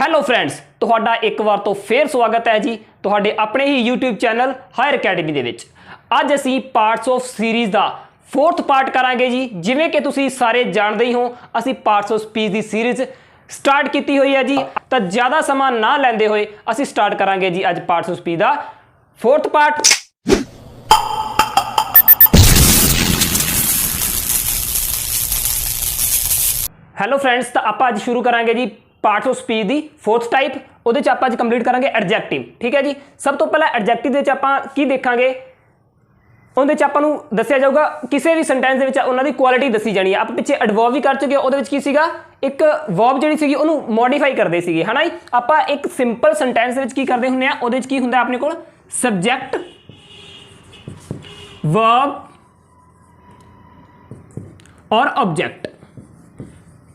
Hello friends, ਤੁਹਾਡਾ ਇੱਕ ਵਾਰ ਤੋਂ ਫੇਰ ਸਵਾਗਤ ਹੈ ਜੀ ਤੁਹਾਡੇ ਆਪਣੇ ਹੀ YouTube ਚੈਨਲ ਹਾਇਰ ਅਕੈਡਮੀ ਦੇ ਵਿੱਚ। ਅੱਜ ਅਸੀਂ parts of series the 4th part ਕਰਾਂਗੇ ਜੀ। ਜਿਵੇਂ ਕਿ ਤੁਸੀਂ ਸਾਰੇ ਜਾਣਦੇ ਹੀ ਹੋ, ਅਸੀਂ parts of speech the series start ਕੀਤੀ ਹੋਈ ਹੈ ਜੀ। ਤਾਂ ਜ਼ਿਆਦਾ ਸਮਾਂ ਨਾ ਲੈਂਦੇ ਹੋਏ ਅਸੀਂ ਸਟਾਰਟ ਕਰਾਂਗੇ ਜੀ ਅੱਜ parts of speech the 4th part. Hello friends, ਤਾਂ ਆਪਾਂ ਅੱਜ ਸ਼ੁਰੂ ਕਰਾਂਗੇ ਜੀ parts of speech the 4th type. ਉਹਦੇ 'ਚ ਆਪਾਂ ਅੱਜ ਕੰਪਲੀਟ ਕਰਾਂਗੇ ਐਡਜੈਕਟਿਵ। ਠੀਕ ਹੈ ਜੀ। ਸਭ ਤੋਂ ਪਹਿਲਾਂ ਐਡਜੈਕਟਿਵ ਦੇ ਵਿੱਚ ਆਪਾਂ ਕੀ ਦੇਖਾਂਗੇ, ਉਹਦੇ 'ਚ ਆਪਾਂ ਨੂੰ ਦੱਸਿਆ ਜਾਊਗਾ ਕਿਸੇ ਵੀ ਸੈਂਟੈਂਸ ਦੇ ਵਿੱਚ ਉਹਨਾਂ ਦੀ ਕੁਆਲਿਟੀ ਦੱਸੀ ਜਾਣੀ ਹੈ। ਆਪਾਂ ਪਿੱਛੇ ਐਡਵਰਬ ਵੀ ਕਰ ਚੁੱਕੇ ਹਾਂ। ਉਹਦੇ ਵਿੱਚ ਕੀ ਸੀਗਾ, ਇੱਕ ਵਰਬ ਜਿਹੜੀ ਸੀਗੀ ਉਹਨੂੰ ਮੋਡੀਫਾਈ ਕਰਦੇ ਸੀਗੇ, ਹੈ ਨਾ ਜੀ। ਆਪਾਂ ਇੱਕ ਸਿੰਪਲ ਸੈਂਟੈਂਸ ਦੇ ਵਿੱਚ ਕੀ ਕਰਦੇ ਹੁੰਦੇ ਆ, ਉਹਦੇ ਵਿੱਚ ਕੀ ਹੁੰਦਾ ਆਪਣੇ ਕੋਲ ਸਬਜੈਕਟ, ਵਰਬ ਔਰ ਆਬਜੈਕਟ।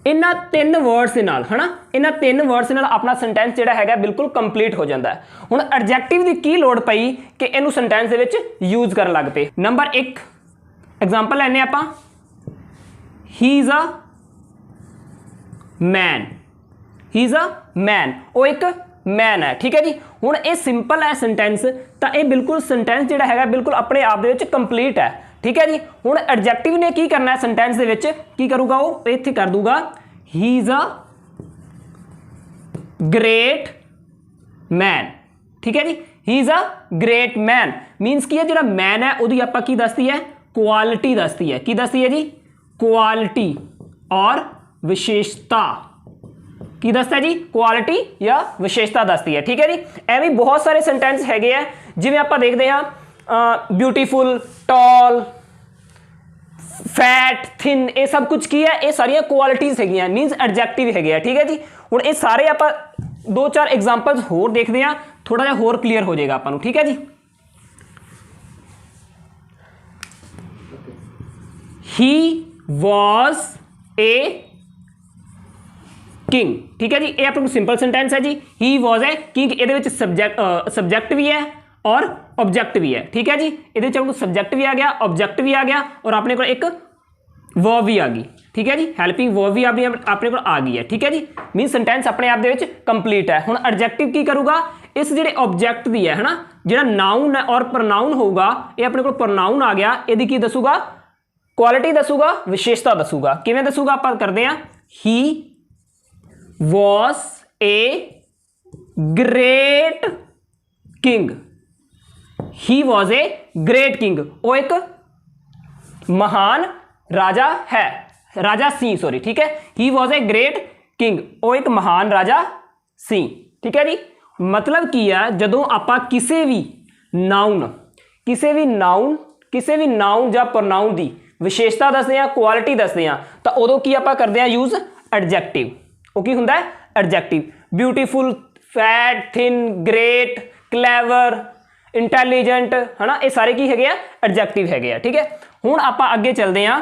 ਇਹਨਾਂ ਤਿੰਨ ਵਰਡਸ ਦੇ ਨਾਲ, ਹੈ ਨਾ, ਇਹਨਾਂ ਤਿੰਨ ਵਰਡਸ ਨਾਲ ਆਪਣਾ ਸੈਂਟੈਂਸ ਜਿਹੜਾ ਹੈਗਾ ਬਿਲਕੁਲ ਕੰਪਲੀਟ ਹੋ ਜਾਂਦਾ ਹੈ। ਹੁਣ ਐਡਜੈਕਟਿਵ ਦੀ ਕੀ ਲੋੜ ਪਈ ਕਿ ਇਹਨੂੰ ਸੈਂਟੈਂਸ ਦੇ ਵਿੱਚ ਯੂਜ਼ ਕਰਨ ਲੱਗ ਪਏ। ਨੰਬਰ 1 ਐਗਜ਼ਾਮਪਲ ਲੈਣੇ ਆਪਾਂ, ਹੀ is a man. He is a ਮੈਨ, ਉਹ ਇੱਕ ਮੈਨ ਹੈ। ਠੀਕ ਹੈ ਜੀ। ਹੁਣ ਇਹ ਸਿੰਪਲ ਹੈ ਸੈਂਟੈਂਸ, ਤਾਂ ਇਹ ਬਿਲਕੁਲ ਸੈਂਟੈਂਸ ਜਿਹੜਾ ਹੈਗਾ ਬਿਲਕੁਲ ਆਪਣੇ ਆਪ ਦੇ ਵਿੱਚ ਕੰਪਲੀਟ ਹੈ। ठीक है जी। हुण एडजैक्टिव ने की करना है सेंटेंस दे विच, की करूगा वो इत्थे कर दूंगा he is a great man. ठीक है जी। He is a great man means की है जिहड़ा मैन है उहदी आपां की दसदी है, क्वालिटी दसदी है। की दसदी है जी, क्वालिटी और विशेषता। की दसदा जी, क्वालिटी या विशेषता दसदी है। ठीक है जी। एवें बहुत सारे सेंटेंस हैगे है, जिवें आपां देखदे हां ब्यूटीफुल, टॉल, फैट, थिन, ये सब कुछ की है, ये सारिया क्वालिटीज है, मीनस एडजैक्टिव है। ठीक है जी। हुण ये सारे आप 2-4 एग्जाम्पल्स होर देखते हैं, थोड़ा जिहा होर क्लीयर हो जाएगा आपां नूं। ठीक है जी। He was a king. ठीक है जी। ये अपने सिंपल सेंटेंस है जी। ही वॉज ए किंग, ये सब्जैक्ट भी है और ऑब्जेक्ट भी है। ठीक है जी। ये सब्जैक्ट भी आ गया, ऑब्जेक्ट भी आ गया और अपने को एक वर्ब भी आ गई। ठीक है जी। हैल्पिंग वर्ब भी अपने को आ गई है। ठीक है जी। मीन सेंटेंस अपने आप दे कंप्लीट है। हुण एडजैक्टिव की करूगा, इस जिहड़े ऑब्जेक्ट दी है ना, जिहड़ा नाउन है और प्रनाउन होगा, ये अपने को प्रनाउन आ गया, इहदी की दसूगा, क्वालिटी दसूगा, विशेषता दसूगा। किवें दसूगा आपां करदे हां, he was a great king. He was a great king, वो एक महान राजा है, राजा सी, सॉरी। ठीक है। He was a great king, वो एक महान राजा सी। ठीक है जी। मतलब की है, जदों आपां किसी भी नाउन या प्रनाउन की विशेषता दसदे हां, क्वालिटी दसदे हां, तो उदों की आपां करदे हां यूज एडजैक्टिव। वो की हुंदा है adjective. Beautiful, fat, thin, great, clever, intelligent, है ना, ये सारे की है एडजैक्टिव है। ठीक है। हुण आपां अगे चलते हैं,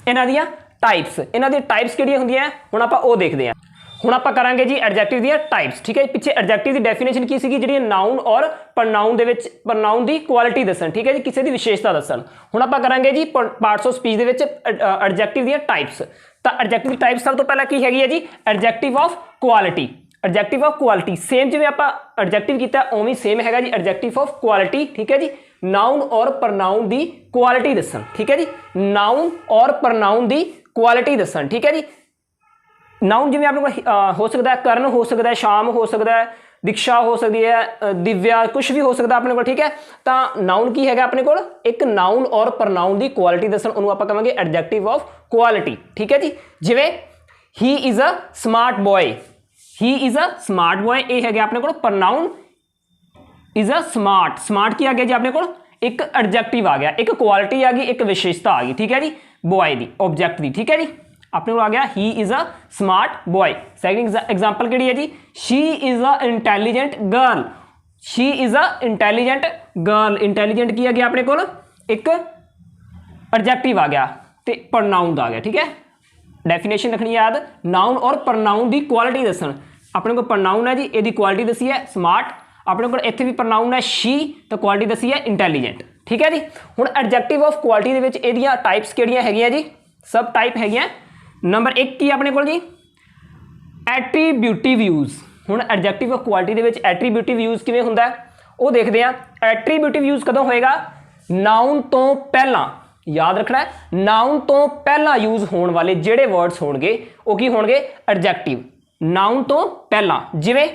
इन्हां दियां टाइप्स, इन्हां दी टाइप्स किहड़ियां हुंदियां हुण आपां ओह देखते हैं। हुण आपां करांगे जी एडजैक्टिव दियां टाइप्स। ठीक है। पिछे एडजैक्टिव की डेफिनेशन की सी, जिहड़ी नाउन और प्रनाउन दे विच प्रनाउन की क्वालिटी दसन। ठीक है जी। किसी की विशेषता दसन। हुण आपां करांगे जी पार्ट्स ऑफ स्पीच दे विच एडजैक्टिव दियां टाइप्स। तो एडजैक्टिव टाइप्स सब तो पहला की हैगी है जी, adjective of quality. Adjective of quality same जिवें आपां एडजैक्टिव कीता उवें सेम हैगा जी एडजैक्टिव ऑफ क्वालिटी। ठीक है जी। नाउन और प्रनाउन की क्वालिटी दसन। ठीक है जी। नाउन और प्रनाउन की क्वालिटी दसन। ठीक है जी। नाउन जिवें अपने को हो सकता है करण, हो सकता है शाम, हो सकता है दीक्षा, हो सकती है दिव्या, कुछ भी हो सकता अपने को। ठीक है। तो नाउन की है अपने को एक नाउन और प्रनाउन की क्वालिटी दसन, उन्होंने आप कहेंगे एडजैक्टिव ऑफ क्वालिटी। ठीक है जी। जिवें ही is a smart boy, he is a smart boy, ये है अपने को pronoun is a smart. Smart की आ गया जी अपने को एक एडजैक्टिव आ गया, एक क्वालिटी आ गई, एक विशेषता आ गई। ठीक है जी। बॉय दी, ऑब्जेक्ट दी। ठीक है जी। अपने को आ गया he is a smart boy. Second example किहड़ी है जी, she is a intelligent girl. She is a intelligent girl, intelligent की आ गया अपने को एक एडजैक्टिव आ गया तो प्रनाउन आ गया। ठीक है। डेफिनेशन रखनी याद, नाउन और प्रनाउन की क्वालिटी दसन। अपने को प्रनाउन है जी, ये क्वालिटी दसी है स्मार्ट। अपने को इत्थे भी प्रनाउन है शी, तो क्वालिटी दसी है इंटैलीजेंट। ठीक है जी। हुण एडजैक्टिव ऑफ क्वालिटी दे विच इहदियां टाइप्स किहड़ियां हैगियां जी, सब टाइप हैगियां। नंबर 1 की अपने को जी ਐਟਰੀਬਿਊਟਿਵ ਯੂਜ਼। ਹੁਣ ਐਡਜੈਕਟਿਵ ਆਫ ਕੁਆਲਿਟੀ ਦੇ ਵਿੱਚ ਐਟਰੀਬਿਊਟਿਵ ਯੂਜ਼ ਕਿਵੇਂ ਹੁੰਦਾ ਹੈ ਉਹ ਦੇਖਦੇ ਹਾਂ। ਐਟਰੀਬਿਊਟਿਵ ਯੂਜ਼ ਕਦੋਂ ਹੋਏਗਾ? ਨਾउन ਤੋਂ ਪਹਿਲਾਂ। याद रखना है नाउन तो पहला यूज होने वाले जेड़े वर्ड्स होंगे वो की होंगे एडजेक्टिव। नाउन तो पहला जिवें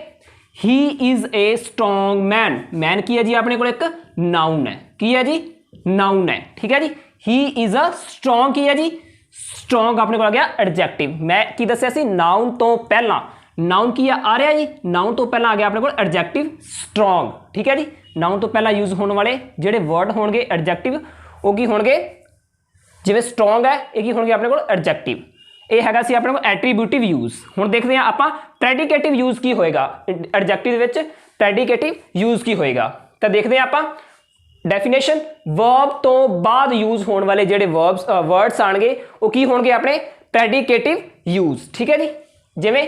he is a strong man. Man की है जी अपने को एक नाउन है, की है जी नाउन है, ठीक है जी। ही इज अ स्ट्रोंग की है जी स्ट्रोंग अपने को आ गया एडजेक्टिव। मैं की दस्या सी नाउन तो पहला, नाउन की आ रहा जी नाउन तो पहला आ गया अपने को एडजेक्टिव स्ट्रोंग, ठीक है जी। नाउन तो पहला यूज होने वाले जेड़े वर्ड होंगे एडजेक्टिव वो की होंगे जिवें स्ट्रोंग है ये होंगे अपने को एडजेक्टिव। ये हैगा सी अपने को एट्रीब्यूटिव यूज। हुण देखते हैं आपां प्रेडिकेटिव यूज की होएगा एडजेक्टिव दे विच प्रेडिकेटिव यूज की होएगा। तो देखते हैं आपां डेफिनेशन वर्ब तो बाद यूज होने वाले जेडे वर्ब्स वर्ड्स आएंगे वो की होंगे अपने प्रेडिकेटिव यूज, ठीक है जी। जिवें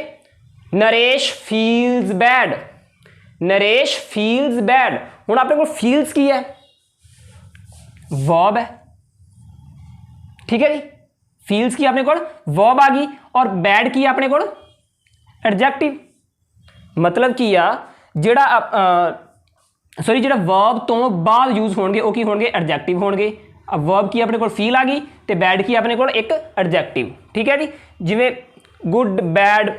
Naresh feels bad, Naresh feels bad. हुण अपने को फील्स की है वर्ब है, ठीक है जी। फील्स की अपने को वर्ब आ गई और बैड की अपने को एडजेक्टिव। मतलब की आ जेड़ा सॉरी जेड़ा वर्ब तो बाद यूज होंगे वो की होंगे एडजेक्टिव होंगे। अब वर्ब की अपने को फील आ गई तो बैड की अपने को एक एडजेक्टिव, ठीक है जी। जिवें गुड बैड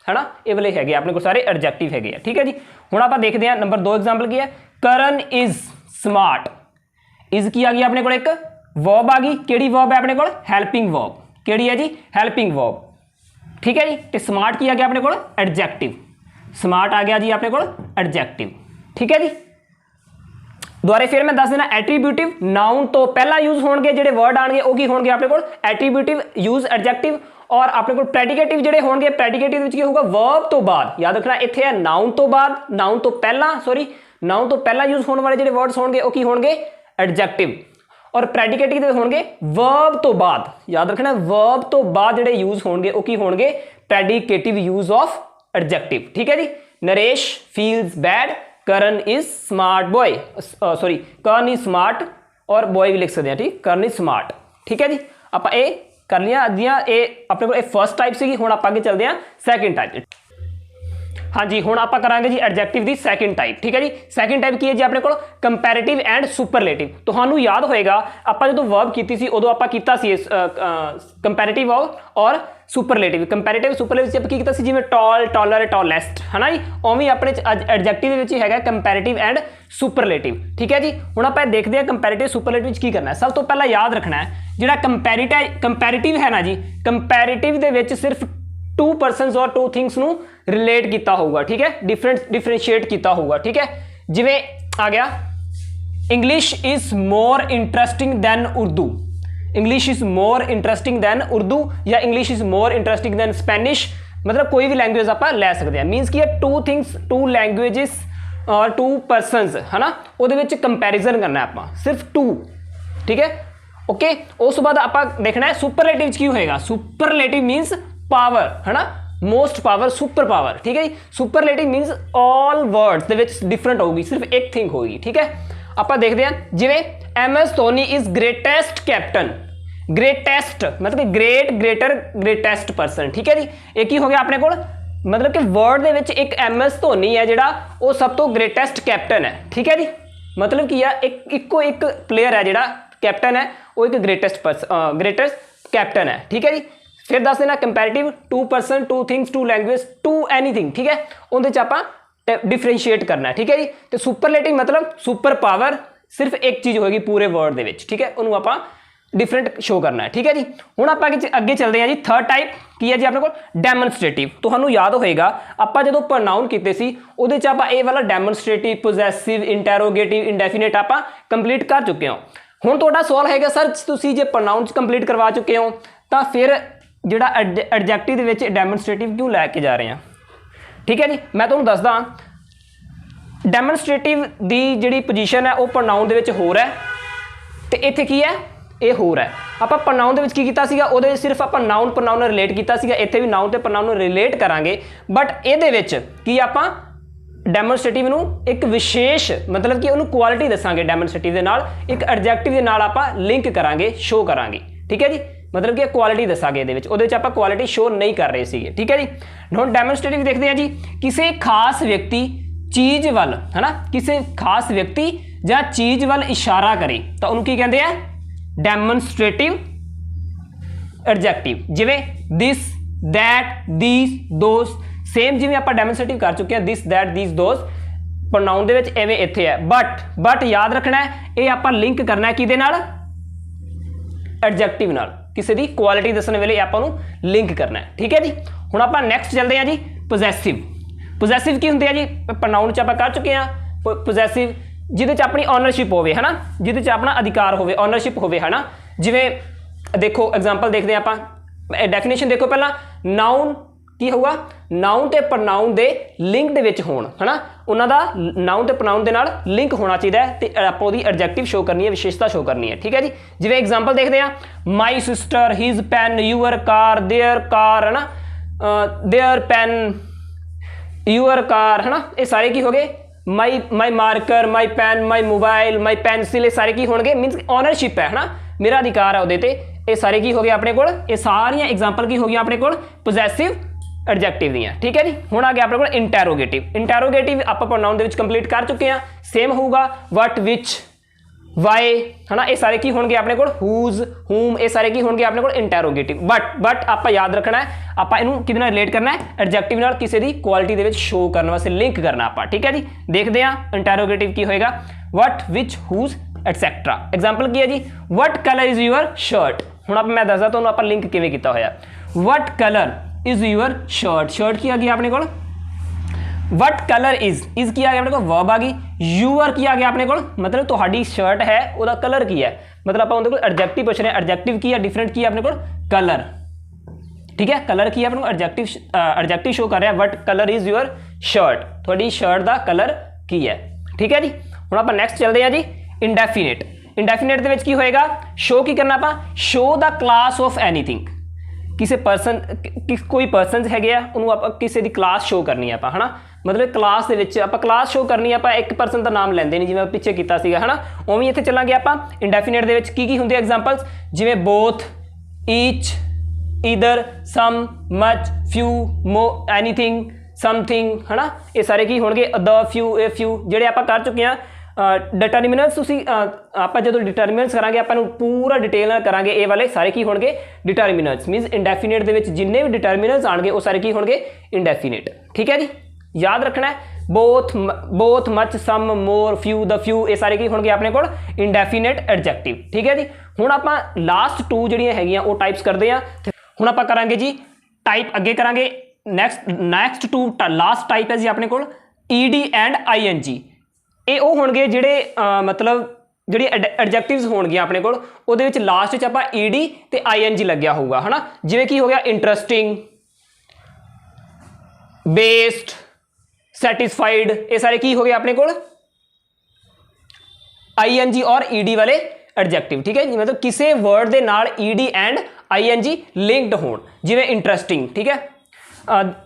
है ना ये वाले है अपने को सारे एडजेक्टिव है, ठीक है जी। हुण आपां देखते हैं नंबर 2 एग्जाम्पल की है। करण इज स्मार्ट। इज की आ गई अपने को एक वर्ब आ गई, केड़ी वर्ब है अपने को हेल्पिंग वर्ब, केड़ी है जी हेल्पिंग वर्ब, ठीक है जी। तो स्मार्ट की आ गया अपने को एडजेक्टिव, स्मार्ट आ गया जी अपने को एडजेक्टिव, ठीक है जी। दोबारा फिर मैं दस देना एट्रीब्यूटिव नाउन तो पहला यूज होंगे जेडे वर्ड आएंगे वो की होंगे अपने को एट्रीब्यूटिव यूज एडजेक्टिव। और अपने को प्रेडिकेटिव जेडे होंगे प्रेडिकेटिव विच की होगा वर्ब तो बाद। याद रखना इत्थे है नाउन तो बाद, नाउन तो पहला सॉरी नाउन तो पहला यूज होने वाले जेडे वर्ड्स होंगे वो की होंगे एडजेक्टिव और प्रेडिकेटिव होंगे वर्ब तो बाद। याद रखना वर्ब तो बाद जेडे यूज होंगे वो की होंगे प्रेडिकेटिव यूज ऑफ एडजेक्टिव, ठीक है जी। Naresh feels bad, Karan is smart boy, sorry Karan is smart और बॉय भी लिख सकते हैं, ठीक करण इज स्मार्ट, ठीक है जी। आप ए कर लिया अद्धियां ए अपने को फर्स्ट टाइप सी। हुण आप आगे चलते हैं सैकेंड टाइप। हाँ जी हुण आपां करांगे जी एडजेक्टिव दी सैकेंड टाइप, ठीक है जी। सैकेंड टाइप की है जी अपने को कंपैरेटिव एंड सुपरलेटिव। तुहानू याद होएगा आपां जदों वर्ब कीती सी उदों आपां कीता सी कंपैरेटिव और सुपरलेटिव। कंपैरेटिव सुपरलेटिव आप की कीता सी जिवें टॉल टॉलर टॉलेस्ट है ना जी, उवें अपने एडजेक्टिव दे विच हैगा कंपैरेटिव एंड सुपरलेटिव, ठीक है जी। हुण आपां देखदे हां कंपैरेटिव सुपरलेटिव विच की करना है। सब तो पहला याद रखना है जिहड़ा कंपैरेटिव है ना जी, कंपैरेटिव दे विच सिर्फ टू परसनस और टू थिंग्स नू रिलेट किया होगा, ठीक है, डिफरेंशिएट किया होगा, ठीक है। जिवें आ गया English is more interesting than Urdu, English is more interesting than Urdu या English is more interesting than Spanish. मतलब कोई भी लैंग्वेज आप लै सकते हैं। मीनस की है टू थिंग्स टू लैंग्वेजेस और टू परसनस है ना उहदे विच कंपैरिजन करना है आप सिर्फ टू, ठीक है ओके। उस बाद आप देखना है सुपरलेटिव की होएगा। सुपरलेटिव मीनस पावर है ना मोस्ट पावर सुपर पावर, ठीक है। Superlative मीनस all words they which different होगी, सिर्फ एक थिंग होगी, ठीक है। आप देखते हैं जिवें MS Dhoni is greatest captain, greatest मतलब कि ग्रेट ग्रेटर ग्रेटेस्ट पर्सन, ठीक है जी। एक ही हो गया अपने को मतलब कि वर्ड दे विच एक MS धोनी है जिहड़ा वो सब तो ग्रेटेस्ट कैप्टन है, ठीक है जी। मतलब कि एक इको एक प्लेयर है जिहड़ा कैप्टन है वो एक ग्रेटेस्ट कैप्टन है, ठीक है जी। फिर दस देना comparative to person to things to language to anything, ठीक है। उहदे च आपां डिफरेंशिएट करना है, ठीक है जी। तो सुपरलेटिव मतलब सुपर पावर सिर्फ एक चीज़ होगी पूरे वर्ड दे विच, ठीक है, उन्होंने आपां डिफरेंट शो करना है, ठीक है जी। हुण आपां अगे चलते हैं जी थर्ड टाइप की है जी अपने को डेमोनस्ट्रेटिव। तुहानू याद होएगा आपां जदों प्रोनाउन कीते सी उहदे च आपां ये वाला डेमोनस्ट्रेटिव पोजैसिव इंटैरोगेटिव इंडेफिनेट आपां कंप्लीट कर चुके हो। हुण तुहाडा सवाल हैगा सर तुसीं जे प्रोनाउन कंप्लीट करवा चुके हो तो फिर जिहड़ा एडजेक्टिव दे विच डेमोनस्ट्रेटिव क्यों लैके जा रहे हैं, ठीक है जी। मैं तुहानू दसदा डेमोनस्ट्रेटिव दी जिहड़ी पोजीशन है वो प्रोनाउन दे विच होर है ते इत्थे की है ये होर है। आपां प्रोनाउन दे विच की कीता सीगा उहदे सिर्फ आपां नाउन प्रोनाउन रिलेट कीता सीगा, इत्थे भी नाउन ते प्रोनाउन रिलेट करांगे बट इहदे विच की आपां डेमोनस्ट्रेटिव नू एक विशेष मतलब कि उन्होंने क्वालिटी दसांगे डेमोनस्ट्रेटिव दे नाल एक एडजेक्टिव दे नाल आपां लिंक करांगे शो करांगे, ठीक है जी। मतलब कि ਕੁਆਲਿਟੀ ਦੱਸਾਂਗੇ ਇਹਦੇ ਵਿੱਚ, ਉਹਦੇ ਵਿੱਚ ਆਪਾਂ ਕੁਆਲਿਟੀ ਸ਼ੋ ਨਹੀਂ ਕਰ ਰਹੇ ਸੀਗੇ। ਠੀਕ ਹੈ ਜੀ। ਹੁਣ ਡੈਮੋਨਸਟ੍ਰੇਟਿਵ ਦੇਖਦੇ ਹਾਂ ਜੀ, ਕਿਸੇ ਖਾਸ ਵਿਅਕਤੀ ਚੀਜ਼ ਵੱਲ ਹੈ ਨਾ, ਕਿਸੇ ਖਾਸ ਵਿਅਕਤੀ ਜਾਂ ਚੀਜ਼ ਵੱਲ ਇਸ਼ਾਰਾ ਕਰੇ ਤਾਂ ਉਹਨੂੰ ਕੀ ਕਹਿੰਦੇ ਆ? ਡੈਮੋਨਸਟ੍ਰੇਟਿਵ ਐਡਜੈਕਟਿਵ। ਜਿਵੇਂ ਦਿਸ, ਦੈਟ, ਦੀਸ, ਦੋਸ, ਸੇਮ ਜਿਵੇਂ ਆਪਾਂ ਡੈਮੋਨਸਟ੍ਰੇਟਿਵ ਕਰ ਚੁੱਕੇ ਹਾਂ, ਦਿਸ, ਦੈਟ, ਦੀਸ, ਦੋਸ, ਪ੍ਰੋਨਾउन ਦੇ ਵਿੱਚ ਐਵੇਂ ਇੱਥੇ ਹੈ ਬਟ ਯਾਦ ਰੱਖਣਾ ਇਹ ਆਪਾਂ ਲਿੰਕ ਕਰਨਾ ਕਿਹਦੇ ਨਾਲ? ਐਡਜੈਕਟਿਵ ਨਾਲ। ਕਿਸੇ ਦੀ ਕੁਆਲਿਟੀ ਦੱਸਣ ਵੇਲੇ ਆਪਾਂ ਨੂੰ ਲਿੰਕ ਕਰਨਾ ਹੈ। ਠੀਕ ਹੈ ਜੀ। ਹੁਣ ਆਪਾਂ ਨੈਕਸਟ ਚੱਲਦੇ ਹਾਂ ਜੀ, ਪੋਜੈਸਿਵ। ਪੋਜੈਸਿਵ ਕੀ ਹੁੰਦੇ ਆ ਜੀ? ਪ੍ਰੋਨਾउन ਚ ਆਪਾਂ ਕਰ ਚੁੱਕੇ ਹਾਂ ਪੋਜੈਸਿਵ, ਜਿਹਦੇ ਚ ਆਪਣੀ ਓਨਰਸ਼ਿਪ ਹੋਵੇ ਹੈ ਨਾ, ਜਿਹਦੇ ਚ ਆਪਣਾ ਅਧਿਕਾਰ ਹੋਵੇ, ਓਨਰਸ਼ਿਪ ਹੋਵੇ ਹੈ ਨਾ। ਜਿਵੇਂ ਦੇਖੋ ਐਗਜ਼ਾਮਪਲ ਦੇਖਦੇ ਹਾਂ ਆਪਾਂ, ਡੈਫੀਨੇਸ਼ਨ ਦੇਖੋ ਪਹਿਲਾਂ। ਨਾउन ਕੀ ਹੋਊਗਾ? ਨਾउन ਤੇ ਪ੍ਰੋਨਾउन ਦੇ ਲਿੰਕ ਦੇ ਵਿੱਚ ਹੋਣ ਹੈ ਨਾ, ਉਹਨਾਂ ਦਾ ਨਾउन ਤੇ ਪ੍ਰੋਨਾउन ਦੇ ਨਾਲ ਲਿੰਕ ਹੋਣਾ ਚਾਹੀਦਾ ਹੈ ਤੇ ਆਪਾਂ ਉਹਦੀ ਐਡਜੈਕਟਿਵ ਸ਼ੋ ਕਰਨੀ ਹੈ, ਵਿਸ਼ੇਸ਼ਤਾ ਸ਼ੋ ਕਰਨੀ ਹੈ। ਠੀਕ ਹੈ ਜੀ। ਜਿਵੇਂ ਐਗਜ਼ਾਮਪਲ ਦੇਖਦੇ ਹਾਂ, my sister, his pen, your car, their car ਹੈ ਨਾ, ਦੇਅਰ ਪੈਨ, ਯੂਅਰ ਕਾਰ ਹੈ ਨਾ, ਇਹ ਸਾਰੇ ਕੀ ਹੋ ਗਏ? ਮਾਈ ਮਾਰਕਰ, ਮਾਈ ਪੈਨ, ਮਾਈ ਮੋਬਾਈਲ, ਮਾਈ ਪੈਨਸਿਲ, ਇਹ ਸਾਰੇ ਕੀ ਹੋਣਗੇ? ਮੀਨਸ ਓਨਰਸ਼ਿਪ ਹੈ ਨਾ, ਮੇਰਾ ਅਧਿਕਾਰ ਹੈ ਉਹਦੇ ਤੇ। ਇਹ ਸਾਰੇ ਕੀ ਹੋ ਗਏ ਆਪਣੇ ਕੋਲ? ਇਹ ਸਾਰੀਆਂ ਐਗਜ਼ਾਮਪਲ ਕੀ ਹੋ ਗਈਆਂ ਆਪਣੇ ਕੋਲ? ਪੋਜੈਸਿਵ ਐਡਜੈਕਟਿਵ ਦੀਆਂ। ਠੀਕ ਹੈ ਜੀ। ਹੁਣ ਆ ਗਿਆ ਆਪਣੇ ਕੋਲ ਇੰਟੈਰੋਗੇਟਿਵ। ਇੰਟੈਰੋਗੇਟਿਵ ਆਪਾਂ ਪ੍ਰੋਨਾउन ਦੇ ਵਿੱਚ ਕੰਪਲੀਟ ਕਰ ਚੁੱਕੇ ਹਾਂ। ਸੇਮ ਹੋਊਗਾ ਵਟ, ਵਿਚ, ਵਾਈ ਹੈ ਨਾ, ਇਹ ਸਾਰੇ ਕੀ ਹੋਣਗੇ ਆਪਣੇ ਕੋਲ? ਹੂਜ਼, ਹੂਮ, ਇਹ ਸਾਰੇ ਕੀ ਹੋਣਗੇ ਆਪਣੇ ਕੋਲ? ਇੰਟੈਰੋਗੇਟਿਵ। ਬਟ ਆਪਾਂ ਯਾਦ ਰੱਖਣਾ ਹੈ, ਆਪਾਂ ਇਹਨੂੰ ਕਿਹਦੇ ਨਾਲ ਰਿਲੇਟ ਕਰਨਾ ਹੈ? ਐਡਜੈਕਟਿਵ ਨਾਲ, ਕਿਸੇ ਦੀ ਕੁਆਲਿਟੀ ਦੇ ਵਿੱਚ ਸ਼ੋ ਕਰਨ ਵਾਸਤੇ ਲਿੰਕ ਕਰਨਾ ਆਪਾਂ। ਠੀਕ ਹੈ ਜੀ। ਦੇਖਦੇ ਹਾਂ ਇੰਟੈਰੋਗੇਟਿਵ ਕੀ ਹੋਏਗਾ। ਵਟ, ਵਿਚ, ਹੂਜ਼, ਐਟਸੈਟਰਾ। ਐਗਜ਼ਾਮਪਲ ਕੀ ਹੈ ਜੀ? ਵਟ ਕਲਰ ਇਜ਼ ਯੂਅਰ ਸ਼ਰਟ। ਹੁਣ ਆਪਾਂ ਮੈਂ ਦੱਸਦਾ ਤੁਹਾਨੂੰ ਆਪਾਂ ਲਿੰਕ ਕਿਵੇਂ ਕੀਤਾ ਹੋਇਆ। What colour is your shirt. Shirt ਕੀ ਆ ਗਈ ਆਪਣੇ ਕੋਲ? ਵਟ ਕਲਰ ਇਜ਼ ਕੀ ਆ ਗਿਆ ਆਪਣੇ ਕੋਲ? ਵਰਬ ਆ ਗਈ। ਯੂਅਰ ਕੀ ਆ ਗਿਆ ਆਪਣੇ ਕੋਲ? ਮਤਲਬ ਤੁਹਾਡੀ ਸ਼ਰਟ ਹੈ, ਉਹਦਾ ਕਲਰ ਕੀ ਹੈ? ਮਤਲਬ ਆਪਾਂ ਉਹਦੇ ਕੋਲ ਐਡਜੈਕਟਿਵ ਪੁੱਛ ਰਹੇ ਹਾਂ। ਐਡਜੈਕਟਿਵ ਕੀ ਹੈ? ਡਿਫਰੈਂਟ ਕੀ ਹੈ ਆਪਣੇ ਕੋਲ? ਕਲਰ। ਠੀਕ ਹੈ। ਕਲਰ ਕੀ ਹੈ ਆਪਣੇ ਕੋਲ? ਐਡਜੈਕਟਿਵ ਸ਼ੋ ਕਰ ਰਿਹਾ। ਵਟ ਕਲਰ ਇਜ਼ ਯੂਅਰ ਸ਼ਰਟ। ਤੁਹਾਡੀ ਸ਼ਰਟ ਦਾ ਕਲਰ ਕੀ ਹੈ? ਠੀਕ ਹੈ ਜੀ। ਹੁਣ ਆਪਾਂ ਨੈਕਸਟ ਚੱਲਦੇ ਹਾਂ ਜੀ, ਇੰਡੈਫੀਨੇਟ। ਇੰਡੈਫੀਨੇਟ ਦੇ ਵਿੱਚ ਕੀ ਹੋਏਗਾ? ਸ਼ੋ ਕੀ ਕਰਨਾ ਆਪਾਂ? Show the class of anything. ਕਿਸੇ ਪਰਸਨ, ਕੋਈ ਪਰਸਨਸ ਹੈਗੇ ਆ, ਉਹਨੂੰ ਆਪਾਂ ਕਿਸੇ ਦੀ ਕਲਾਸ ਸ਼ੋ ਕਰਨੀ ਹੈ ਆਪਾਂ ਹੈ ਨਾ, ਮਤਲਬ ਕਲਾਸ ਦੇ ਵਿੱਚ ਆਪਾਂ ਕਲਾਸ ਸ਼ੋ ਕਰਨੀ ਹੈ। ਆਪਾਂ ਇੱਕ ਪਰਸਨ ਦਾ ਨਾਮ ਲੈਂਦੇ ਨਹੀਂ, ਜਿਵੇਂ ਪਿੱਛੇ ਕੀਤਾ ਸੀਗਾ ਹੈ ਨਾ, ਉਵੇਂ ਇੱਥੇ ਚੱਲਾਂਗੇ ਆਪਾਂ। ਇੰਡੈਫੀਨੇਟ ਦੇ ਵਿੱਚ ਕੀ ਹੁੰਦੇ ਐਗਜ਼ਾਮਪਲਸ? ਜਿਵੇਂ ਬੋਥ, ਈਚ, ਈਦਰ, ਸਮ, ਮਚ, ਫਿਊ, ਐਨੀਥਿੰਗ, ਸਮਥਿੰਗ ਹੈ ਨਾ, ਇਹ ਸਾਰੇ ਕੀ ਹੋਣਗੇ? ਦ, ਫਿਊ, ਇਹ ਫਿਊ, ਜਿਹੜੇ ਆਪਾਂ ਕਰ ਚੁੱਕੇ ਹਾਂ। ਡਿਟਰਮੀਨੈਂਟਸ ਤੁਸੀਂ ਆਪਾਂ ਜਦੋਂ ਡਿਟਰਮੀਨੈਂਟਸ ਕਰਾਂਗੇ ਆਪਾਂ ਨੂੰ ਪੂਰਾ ਡਿਟੇਲ ਨਾਲ ਕਰਾਂਗੇ। ਇਹ ਵਾਲੇ ਸਾਰੇ ਕੀ ਹੋਣਗੇ? ਡਿਟਰਮੀਨੈਂਟਸ। ਮੀਨਸ ਇੰਡੈਫੀਨੇਟ ਦੇ ਵਿੱਚ ਜਿੰਨੇ ਵੀ ਡਿਟਰਮੀਨੈਂਟਸ ਆਣਗੇ ਉਹ ਸਾਰੇ ਕੀ ਹੋਣਗੇ? ਇੰਡੈਫੀਨੇਟ। ਠੀਕ ਹੈ ਜੀ। ਯਾਦ ਰੱਖਣਾ ਹੈ, ਬੋਥ, ਮਚ, ਸਮ, ਮੋਰ, ਫਿਊ, ਦ, ਫਿਊ, ਇਹ ਸਾਰੇ ਕੀ ਹੋਣਗੇ ਆਪਣੇ ਕੋਲ? ਇੰਡੈਫੀਨੇਟ ਐਡਜੈਕਟਿਵ। ਠੀਕ ਹੈ ਜੀ। ਹੁਣ ਆਪਾਂ ਲਾਸਟ 2 ਜਿਹੜੀਆਂ ਹੈਗੀਆਂ ਉਹ ਟਾਈਪਸ ਕਰਦੇ ਹਾਂ। ਹੁਣ ਆਪਾਂ ਕਰਾਂਗੇ ਜੀ ਟਾਈਪ, ਅੱਗੇ ਕਰਾਂਗੇ ਨੈਕਸਟ 2 ਲਾਸਟ ਟਾਈਪ ਹੈ ਜੀ ਆਪਣੇ ਕੋਲ ਈਡੀ ਐਂਡ ING। ਇਹ ਉਹ ਹੋਣਗੇ ਜਿਹੜੇ ਮਤਲਬ ਜਿਹੜੀ ਐਡਜੈਕਟਿਵਸ ਹੋਣਗੀਆਂ ਆਪਣੇ ਕੋਲ, ਉਹਦੇ ਵਿੱਚ ਲਾਸਟ 'ਚ ਆਪਾਂ ED ਤੇ ING ਲੱਗਿਆ ਹੋਊਗਾ ਹੈ ਨਾ। ਜਿਵੇਂ ਕੀ ਹੋ ਗਿਆ? ਇੰਟਰਸਟਿੰਗ, ਬੇਸਡ, ਸੈਟਿਸਫਾਈਡ, ਇਹ ਸਾਰੇ ਕੀ ਹੋ ਗਏ ਆਪਣੇ ਕੋਲ? ING ਔਰ ED ਵਾਲੇ ਐਡਜੈਕਟਿਵ। ਠੀਕ ਹੈ ਜੀ। ਮਤਲਬ ਕਿਸੇ ਵਰਡ ਦੇ ਨਾਲ ED ਐਂਡ ING ਲਿੰਕਡ ਹੋਣ। ਜਿਵੇਂ ਇੰਟਰਸਟਿੰਗ। ਠੀਕ ਹੈ।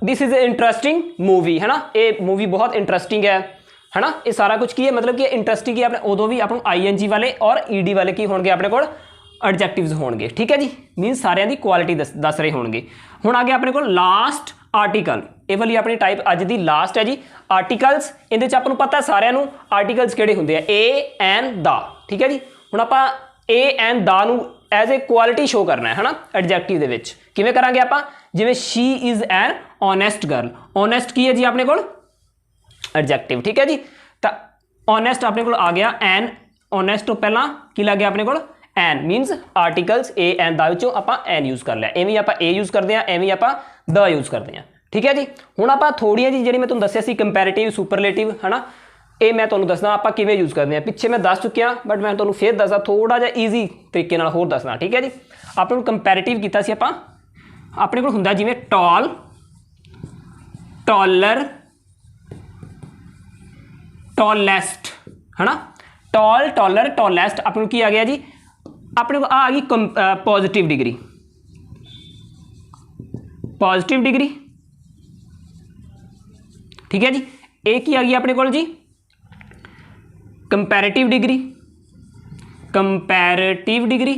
ਦਿਸ ਇਜ਼ ਇੰਟਰਸਟਿੰਗ ਮੂਵੀ ਹੈ ਨਾ, ਇਹ ਮੂਵੀ ਬਹੁਤ ਇੰਟਰਸਟਿੰਗ ਹੈ ਨਾ। ਇਹ ਸਾਰਾ ਕੁਝ ਕੀ ਹੈ? ਮਤਲਬ ਕਿ ਇੰਟਰਸਟਿੰਗ ਹੀ ਆਪਣੇ ਉਦੋਂ ਵੀ ਆਪਾਂ ਨੂੰ ING ਵਾਲੇ ਔਰ ED ਵਾਲੇ ਕੀ ਹੋਣਗੇ ਆਪਣੇ ਕੋਲ? ਐਡਜੈਕਟਿਵਸ ਹੋਣਗੇ। ਠੀਕ ਹੈ ਜੀ। ਮੀਨਸ ਸਾਰਿਆਂ ਦੀ ਕੁਆਲਿਟੀ ਦੱਸ ਰਹੇ ਹੋਣਗੇ। ਹੁਣ ਆ ਗਿਆ ਆਪਣੇ ਕੋਲ ਲਾਸਟ ਆਰਟੀਕਲ। ਇਹ ਵਾਲੀ ਆਪਣੀ ਟਾਈਪ ਅੱਜ ਦੀ ਲਾਸਟ ਹੈ ਜੀ, ਆਰਟੀਕਲਸ। ਇਹਦੇ 'ਚ ਆਪਾਂ ਨੂੰ ਪਤਾ ਸਾਰਿਆਂ ਨੂੰ ਆਰਟੀਕਲਸ ਕਿਹੜੇ ਹੁੰਦੇ ਆ? ਏ, ਐਨ, ਦਾ। ਠੀਕ ਹੈ ਜੀ। ਹੁਣ ਆਪਾਂ ਏ, ਐਨ, ਦਾ ਨੂੰ ਐਜ਼ ਏ ਕੁਆਲਿਟੀ ਸ਼ੋ ਕਰਨਾ ਹੈ ਨਾ ਐਡਜੈਕਟਿਵ ਦੇ ਵਿੱਚ। ਕਿਵੇਂ ਕਰਾਂਗੇ ਆਪਾਂ? ਜਿਵੇਂ she is an honest girl. Honest ਕੀ ਹੈ ਜੀ ਆਪਣੇ ਕੋਲ? ਐਡਜੈਕਟਿਵ। ਠੀਕ ਹੈ ਜੀ। ਤਾਂ ਓਨੈਸਟ ਆਪਣੇ ਕੋਲ ਆ ਗਿਆ ਐਨ। ਓਨੈਸਟ ਤੋਂ ਪਹਿਲਾਂ ਕੀ ਲੱਗ ਗਿਆ ਆਪਣੇ ਕੋਲ? ਐਨ। ਮੀਨਸ ਆਰਟੀਕਲਸ ਏ, ਐਨ, ਦਾ ਵਿੱਚੋਂ ਆਪਾਂ ਐਨ ਯੂਜ਼ ਕਰ ਲਿਆ। ਐਵੇਂ ਆਪਾਂ ਏ ਯੂਜ਼ ਕਰਦੇ ਹਾਂ, ਐਵੇਂ ਆਪਾਂ ਦਾ ਯੂਜ਼ ਕਰਦੇ ਹਾਂ। ਠੀਕ ਹੈ ਜੀ। ਹੁਣ ਆਪਾਂ ਥੋੜੀਆਂ ਜੀ ਜਿਹੜੀ ਮੈਂ ਤੁਹਾਨੂੰ ਦੱਸਿਆ ਸੀ ਕੰਪੈਰੇਟਿਵ, ਸੁਪਰਲੇਟਿਵ ਹੈ ਨਾ, ਇਹ ਮੈਂ ਤੁਹਾਨੂੰ ਦੱਸਦਾ ਆਪਾਂ ਕਿਵੇਂ ਯੂਜ਼ ਕਰਦੇ ਹਾਂ। ਪਿੱਛੇ ਮੈਂ ਦੱਸ ਚੁੱਕਿਆ ਬਟ ਮੈਂ ਤੁਹਾਨੂੰ ਫਿਰ ਦੱਸਦਾ ਥੋੜਾ ਜਿਹਾ ਈਜ਼ੀ ਤਰੀਕੇ ਨਾਲ ਹੋਰ ਦੱਸਣਾ। ਠੀਕ ਹੈ ਜੀ। ਆਪਾਂ ਨੂੰ ਕੰਪੈਰੇਟਿਵ ਕੀਤਾ ਸੀ ਆਪਾਂ, ਆਪਣੇ ਕੋਲ ਹੁੰਦਾ ਜਿਵੇਂ ਟਾਲ, ਟਾਲਰ, ਟਾਲੈਸਟ है ना। टॉल, टॉलर, टॉलेस्ट अपने की आ गया जी, अपने को आ गई पॉजिटिव डिग्री, पॉजिटिव डिग्री, ठीक है जी। एक ही आ गई अपने को जी कंपैरेटिव डिग्री, कंपैरेटिव डिग्री,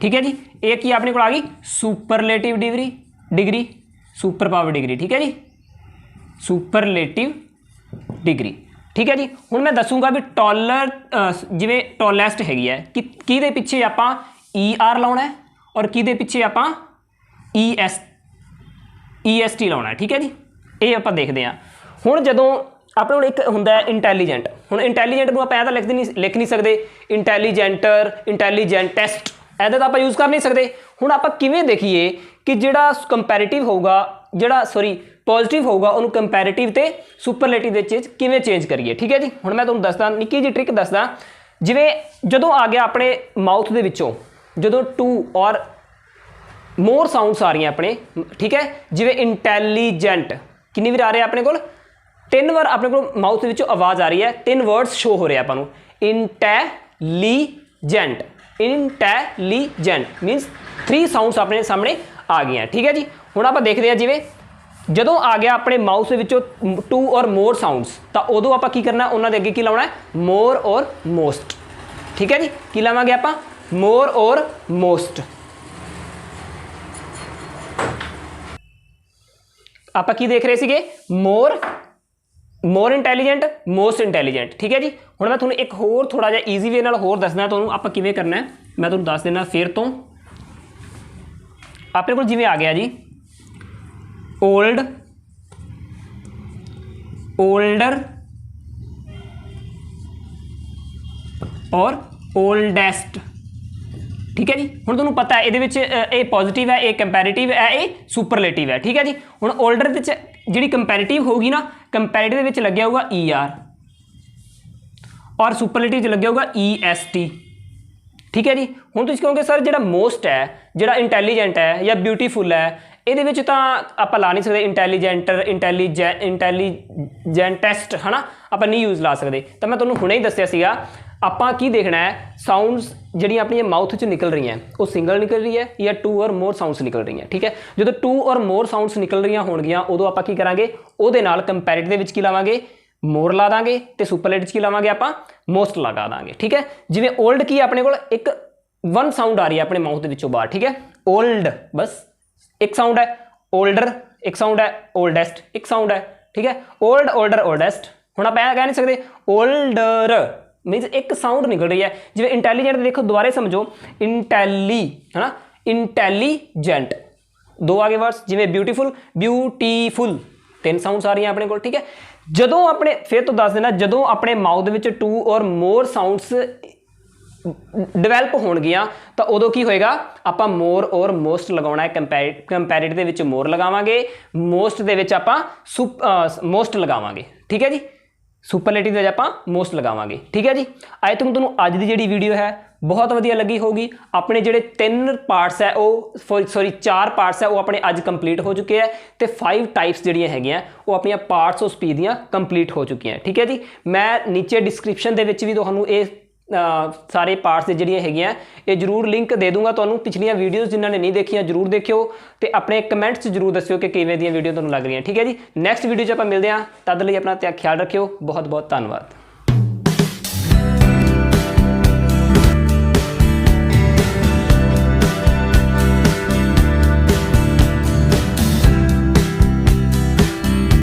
ठीक है जी। एक ही अपने को आ गई superlative degree super power degree, ठीक है जी, सुपरलेटिव डिग्री, ठीक है जी। हुण मैं दसूंगा भी टॉलर जिवें टॉलेस्ट हैगी है कि किहदे पिछे आपां ER लाउणा है और किहदे पिछे आपां EST लाउणा है, ठीक है जी। ये आपां देखदे हां। हुण जदों ਆਪਣੇ ਕੋਲ ਇੱਕ ਹੁੰਦਾ ਹੈ ਇੰਟੈਲੀਜੈਂਟ। ਹੁਣ ਇੰਟੈਲੀਜੈਂਟ ਨੂੰ ਆਪਾਂ ਐਂ ਤਾਂ ਲਿਖ ਨਹੀਂ ਸਕਦੇ ਇੰਟੈਲੀਜੈਂਟਰ, ਇੰਟੈਲੀਜੈਂਟੈਸਟ, ਇਹਦਾ ਤਾਂ ਆਪਾਂ ਯੂਜ਼ ਕਰ ਨਹੀਂ ਸਕਦੇ। ਹੁਣ ਆਪਾਂ ਕਿਵੇਂ ਦੇਖੀਏ ਕਿ ਜਿਹੜਾ ਕੰਪੈਰੀਟਿਵ ਹੋਊਗਾ, ਜਿਹੜਾ ਪੋਜ਼ਿਟਿਵ ਹੋਊਗਾ, ਉਹਨੂੰ ਕੰਪੈਰੀਟਿਵ ਤੇ ਸੁਪਰਲੇਟਿਵ ਦੇ ਵਿੱਚ ਕਿਵੇਂ ਚੇਂਜ ਕਰੀਏ, ਠੀਕ ਹੈ ਜੀ। ਹੁਣ ਮੈਂ ਤੁਹਾਨੂੰ ਦੱਸਦਾ, ਨਿੱਕੀ ਜਿਹੀ ਟ੍ਰਿਕ ਦੱਸਦਾ। ਜਿਵੇਂ ਜਦੋਂ ਆ ਗਿਆ ਆਪਣੇ ਮਾਊਥ ਦੇ ਵਿੱਚੋਂ ਜਦੋਂ 2 ਔਰ ਮੋਰ ਸਾਊਂਡਸ ਆ ਰਹੀਆਂ ਆਪਣੇ, ਠੀਕ ਹੈ। ਜਿਵੇਂ ਇੰਟੈਲੀਜੈਂਟ ਕਿੰਨੀ ਵਾਰ ਆ ਰਿਹਾ ਆਪਣੇ ਕੋਲ, 3 ਵਾਰ ਆਪਣੇ ਕੋਲ ਮਾਊਥ ਦੇ ਵਿੱਚੋਂ ਆਵਾਜ਼ ਆ ਰਹੀ ਹੈ, 3 ਵਰਡਸ ਸ਼ੋ ਹੋ ਰਿਹਾ ਆਪਾਂ ਨੂੰ। ਇੰਟੈਲੀਜੈਂਟ, ਇੰਟੈਲੀਜੈਂਟ ਮੀਨਸ 3 ਸਾਊਂਡਸ ਆਪਣੇ ਸਾਹਮਣੇ ਆ ਗਈਆਂ, ਠੀਕ ਹੈ ਜੀ। ਹੁਣ ਆਪਾਂ ਦੇਖਦੇ ਹਾਂ ਜਿਵੇਂ ਜਦੋਂ ਆ ਗਿਆ ਆਪਣੇ ਮਾਊਥ ਦੇ ਵਿੱਚੋਂ 2 ਔਰ ਮੋਰ ਸਾਊਂਡਸ, ਤਾਂ ਉਦੋਂ ਆਪਾਂ ਕੀ ਕਰਨਾ, ਉਹਨਾਂ ਦੇ ਅੱਗੇ ਕੀ ਲਾਉਣਾ ਹੈ, ਮੋਰ ਔਰ ਮੋਸਟ, ਠੀਕ ਹੈ ਜੀ। ਕੀ ਲਾਵਾਂਗੇ ਆਪਾਂ, ਮੋਰ ਔਰ ਮੋਸਟ। ਆਪਾਂ ਕੀ ਦੇਖ ਰਹੇ ਸੀਗੇ, ਮੋਰ ਇੰਟੈਲੀਜੈਂਟ, ਮੋਸਟ ਇੰਟੈਲੀਜੈਂਟ, ਠੀਕ ਹੈ ਜੀ। ਹੁਣ ਮੈਂ ਤੁਹਾਨੂੰ ਇੱਕ ਹੋਰ ਥੋੜਾ ਜਿਹਾ ਈਜ਼ੀ ਵੇ ਨਾਲ ਹੋਰ ਦੱਸਣਾ ਤੁਹਾਨੂੰ ਆਪਾਂ ਕਿਵੇਂ ਕਰਨਾ ਹੈ। ਮੈਂ ਤੁਹਾਨੂੰ ਦੱਸ ਦੇਣਾ ਫਿਰ ਤੋਂ। ਆਪਣੇ ਕੋਲ ਜਿਵੇਂ ਆ ਗਿਆ ਜੀ ਓਲਡ, ਓਲਡਰ ਔਰ ਓਲਡੈਸਟ, ठीक है जी। हुण तुहानूं पता है ये पॉजिटिव है, ये कंपैरेटिव है, ये सुपरलेटिव है, ठीक है जी। हुण ओल्डर विच जिहड़ी कंपैरेटिव होगी ना, कंपैरेटिव विच लग्गिया होगा ER और सुपरलेटिव च लग्गिया होगा EST, ठीक है जी। हुण तुसीं कहोगे सर जिहड़ा मोस्ट है, जिहड़ा इंटैलीजेंट है या ब्यूटीफुल है, ਇਹਦੇ ਵਿੱਚ ਤਾਂ ਆਪਾਂ ਲਾ ਨਹੀਂ ਸਕਦੇ ਇੰਟੈਲੀਜੈਂਟਰ, ਇੰਟੈਲੀਜੈਂਟੈਸਟ, ਹੈ ਨਾ, ਆਪਾਂ ਨਹੀਂ ਯੂਜ਼ ਲਾ ਸਕਦੇ। ਤਾਂ ਮੈਂ ਤੁਹਾਨੂੰ ਹੁਣੇ ਹੀ ਦੱਸਿਆ ਸੀਗਾ ਆਪਾਂ ਕੀ ਦੇਖਣਾ ਹੈ, ਸਾਊਂਡਸ ਜਿਹੜੀਆਂ ਆਪਣੀਆਂ ਮਾਊਥ 'ਚ ਨਿਕਲ ਰਹੀਆਂ ਉਹ ਸਿੰਗਲ ਨਿਕਲ ਰਹੀ ਹੈ ਜਾਂ 2 ਔਰ ਮੋਰ ਸਾਊਂਡਸ ਨਿਕਲ ਰਹੀਆਂ, ਠੀਕ ਹੈ। ਜਦੋਂ 2 ਔਰ ਮੋਰ ਸਾਊਂਡਸ ਨਿਕਲ ਰਹੀਆਂ ਹੋਣਗੀਆਂ ਉਦੋਂ ਆਪਾਂ ਕੀ ਕਰਾਂਗੇ, ਉਹਦੇ ਨਾਲ ਕੰਪੈਰੀਟਿਵ ਦੇ ਵਿੱਚ ਕੀ ਲਾਵਾਂਗੇ, ਮੋਰ ਲਾ ਦਾਂਗੇ, ਤੇ ਸੁਪਰਲੇਟਿਵ 'ਚ ਕੀ ਲਾਵਾਂਗੇ ਆਪਾਂ, ਮੋਸਟ ਲਗਾ ਦਾਂਗੇ, ਠੀਕ ਹੈ। ਜਿਵੇਂ ਓਲਡ ਕੀ ਆਪਣੇ ਕੋਲ ਇੱਕ 1 ਸਾਊਂਡ ਆ ਰਹੀ ਹੈ ਆਪਣੇ ਮਾਊਥ ਦੇ ਵਿੱਚੋਂ ਬਾਹਰ, ਠੀਕ ਹੈ। ਓਲਡ ਬਸ एक साउंड है, ओल्डर एक साउंड है, ओल्डेस्ट एक साउंड है, ठीक है। Old, older, oldest. हुण आप कह नहीं सकते ओल्डर मीनस एक साउंड निकल रही है। जिवें इंटैलीजेंट देखो दोबारा समझो, इंटैली है ना, इंटैलीजेंट 2 आगे वर्ड्स। जिवें ब्यूटीफुल, ब्यूटीफुल 3 साउंड्स आ रही हैं अपने को, ठीक है। जदों अपने फिर तो दस देना, जदों अपने माउथ विच 2 और मोर साउंड्स डिवेलप होणगियां तो उदों की होएगा, आपां मोर और मोस्ट लगाउणा है। कंपैरेटिव दे विच मोर लगावांगे, मोस्ट दे विच आपां मोस्ट लगावांगे, ठीक है जी। सुपरलेटिव दे विच आपां मोस्ट लगावांगे, ठीक है जी। आई थिंक तुहानूं अज दी जिहड़ी वीडियो है बहुत वधिया लगी होगी। अपने जिहड़े 3 पार्ट्स है वो सॉरी 4 पार्ट्स है वो अपने अज कंप्लीट हो चुके हैं, तो 5 टाइप्स जिहड़ियां हैगियां वो अपनियां पार्ट्स ऑफ स्पीच दियां कंप्लीट हो चुकी हैं, ठीक है जी। मैं नीचे डिस्क्रिप्शन दे विच भी तुहानूं ये सारे पार्ट्स दी जिहड़ियां हैगियां ये जरूर लिंक दे दूंगा तुहानूं। पिछलियां वीडियोज़ जिन्होंने नहीं देखियां जरूर देखियो, तो अपने कमेंट्स जरूर दस्सियो कि किवें दी वीडियो तुहानूं लग रही हैं, ठीक है जी। नैक्सट वीडियो 'च आपां मिलदे हां, तद लई अपना ख्याल रखियो। बहुत बहुत धन्नवाद।